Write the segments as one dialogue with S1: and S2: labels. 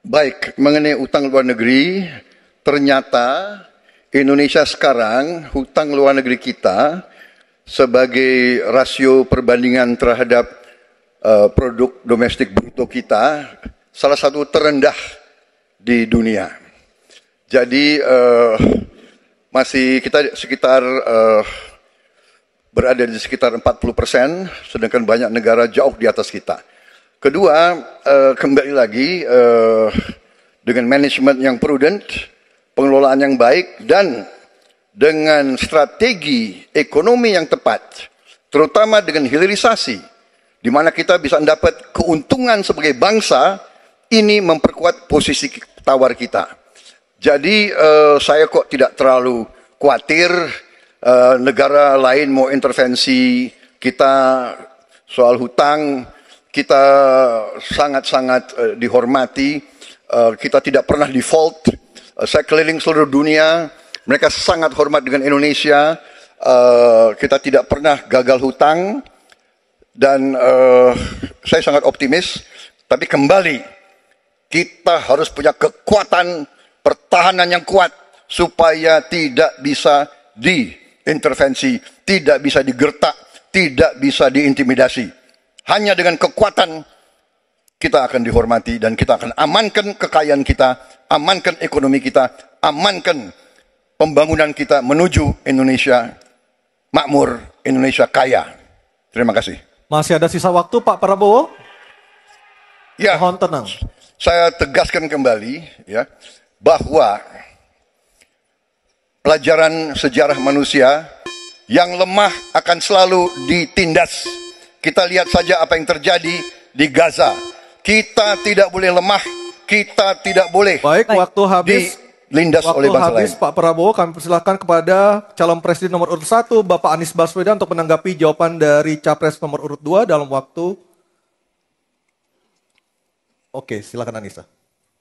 S1: Baik, mengenai utang luar negeri, ternyata Indonesia sekarang hutang luar negeri kita sebagai rasio perbandingan terhadap produk domestik bruto kita salah satu terendah di dunia. Jadi masih kita sekitar berada di sekitar 40%, sedangkan banyak negara jauh di atas kita. Kedua, kembali lagi dengan manajemen yang prudent, pengelolaan yang baik, dan dengan strategi ekonomi yang tepat, terutama dengan hilirisasi, di mana kita bisa mendapat keuntungan sebagai bangsa, ini memperkuat posisi tawar kita. Jadi saya kok tidak terlalu khawatir negara lain mau intervensi kita soal hutang. Kita sangat-sangat dihormati, kita tidak pernah default. Saya keliling seluruh dunia, mereka sangat hormat dengan Indonesia, kita tidak pernah gagal hutang, dan saya sangat optimis. Tapi kembali, kita harus punya kekuatan pertahanan yang kuat, supaya tidak bisa diintervensi, tidak bisa digertak, tidak bisa diintimidasi. Hanya dengan kekuatan kita akan dihormati dan kita akan amankan kekayaan kita, amankan ekonomi kita, amankan pembangunan kita menuju Indonesia makmur, Indonesia kaya. Terima kasih.
S2: Masih ada sisa waktu Pak Prabowo?
S1: Ya,
S2: mohon tenang.
S1: Saya tegaskan kembali ya, bahwa pelajaran sejarah manusia yang lemah akan selalu ditindas. Kita lihat saja apa yang terjadi di Gaza. Kita tidak boleh lemah, kita tidak boleh
S2: waktu habis
S1: dilindas oleh bangsa lain.
S2: Pak Prabowo, kami persilakan kepada calon presiden nomor urut 1, Bapak Anies Baswedan, untuk menanggapi jawaban dari capres nomor urut 2 dalam waktu. Oke, silakan Anissa.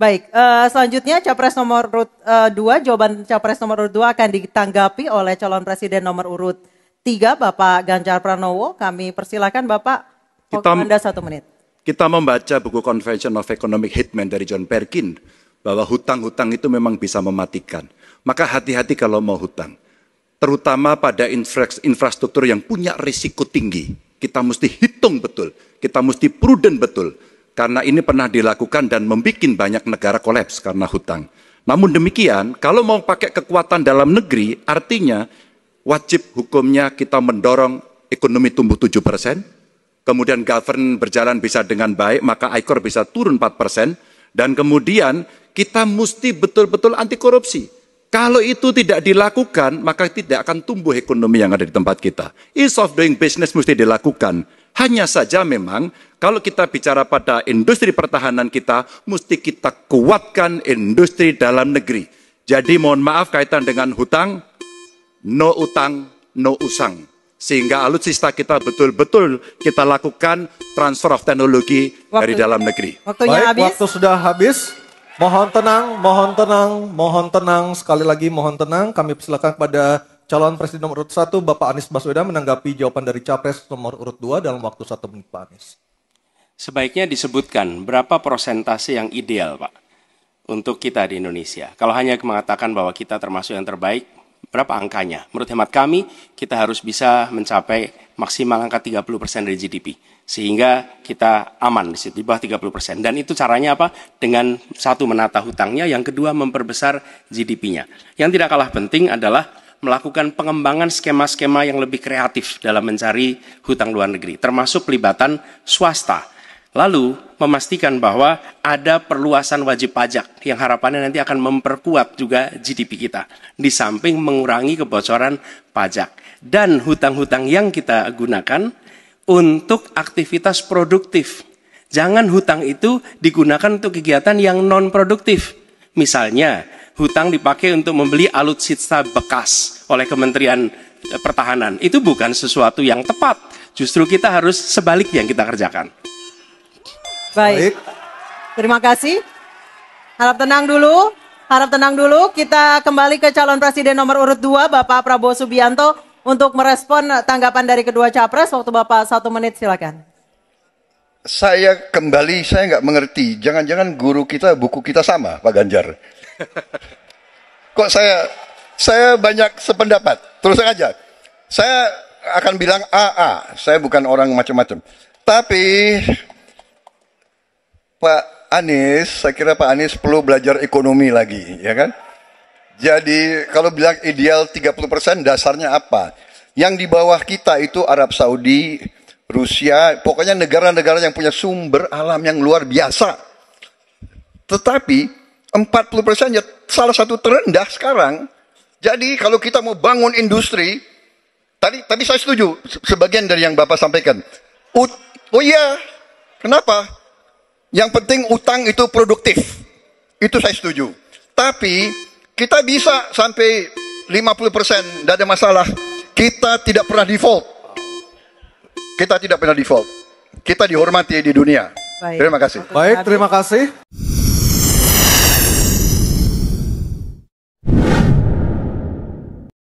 S3: Baik, selanjutnya capres nomor urut 2, jawaban capres nomor urut 2 akan ditanggapi oleh calon presiden nomor urut 3, Bapak Ganjar Pranowo. Kami persilakan Bapak, Anda 1 menit.
S4: Kita membaca buku Convention of Economic Hitman dari John Perkin, bahwa hutang-hutang itu memang bisa mematikan. Maka hati-hati kalau mau hutang. Terutama pada infrastruktur yang punya risiko tinggi. Kita mesti hitung betul, kita mesti prudent betul. Karena ini pernah dilakukan dan membuat banyak negara kolaps karena hutang. Namun demikian, kalau mau pakai kekuatan dalam negeri, artinya wajib hukumnya kita mendorong ekonomi tumbuh 7%, kemudian govern berjalan bisa dengan baik, maka ICOR bisa turun 4%, dan kemudian kita mesti betul-betul anti korupsi. Kalau itu tidak dilakukan, maka tidak akan tumbuh ekonomi yang ada di tempat kita. Ease of doing business mesti dilakukan. Hanya saja memang, kalau kita bicara pada industri pertahanan kita, mesti kita kuatkan industri dalam negeri. Jadi mohon maaf kaitan dengan hutang, no utang, no usang. Sehingga alutsista kita betul-betul kita lakukan transfer of teknologi dari dalam negeri.
S2: Waktunya habis. Waktu sudah habis. Mohon tenang, mohon tenang, mohon tenang. Sekali lagi mohon tenang. Kami persilakan kepada calon presiden nomor urut 1, Bapak Anies Baswedan, menanggapi jawaban dari capres nomor urut 2 dalam waktu 1 menit, Pak Anies.
S5: Sebaiknya disebutkan berapa persentase yang ideal, Pak, untuk kita di Indonesia. Kalau hanya mengatakan bahwa kita termasuk yang terbaik, berapa angkanya? Menurut hemat kami, kita harus bisa mencapai maksimal angka 30% dari GDP. Sehingga kita aman di situ, di bawah 30%. Dan itu caranya apa? Dengan satu, menata hutangnya, yang kedua memperbesar GDP-nya. Yang tidak kalah penting adalah melakukan pengembangan skema-skema yang lebih kreatif dalam mencari hutang luar negeri, termasuk pelibatan swasta. Lalu memastikan bahwa ada perluasan wajib pajak yang harapannya nanti akan memperkuat juga GDP kita. Di samping mengurangi kebocoran pajak. Dan hutang-hutang yang kita gunakan untuk aktivitas produktif. Jangan hutang itu digunakan untuk kegiatan yang non-produktif. Misalnya, hutang dipakai untuk membeli alutsista bekas oleh Kementerian Pertahanan. Itu bukan sesuatu yang tepat. Justru kita harus sebaliknya yang kita kerjakan.
S3: Baik. Terima kasih. Harap tenang dulu. Harap tenang dulu. Kita kembali ke calon presiden nomor urut 2, Bapak Prabowo Subianto, untuk merespon tanggapan dari kedua capres. Waktu Bapak 1 menit, silakan.
S1: saya nggak mengerti. Jangan-jangan guru kita, buku kita sama, Pak Ganjar. Kok saya banyak sependapat. Terus aja. Saya akan bilang AA. Saya bukan orang macam-macam. Tapi Pak Anies, saya kira Pak Anies perlu belajar ekonomi lagi, ya kan? Jadi kalau bilang ideal 30%, dasarnya apa? Yang di bawah kita itu Arab Saudi, Rusia, pokoknya negara-negara yang punya sumber alam yang luar biasa. Tetapi 40% ya salah satu terendah sekarang. Jadi kalau kita mau bangun industri, tadi saya setuju sebagian dari yang Bapak sampaikan. Oh iya, kenapa? Yang penting utang itu produktif. Itu saya setuju. Tapi kita bisa sampai 50%, tidak ada masalah. Kita tidak pernah default. Kita tidak pernah default. Kita dihormati di dunia.
S3: Baik.
S1: Terima kasih.
S2: Baik, terima kasih.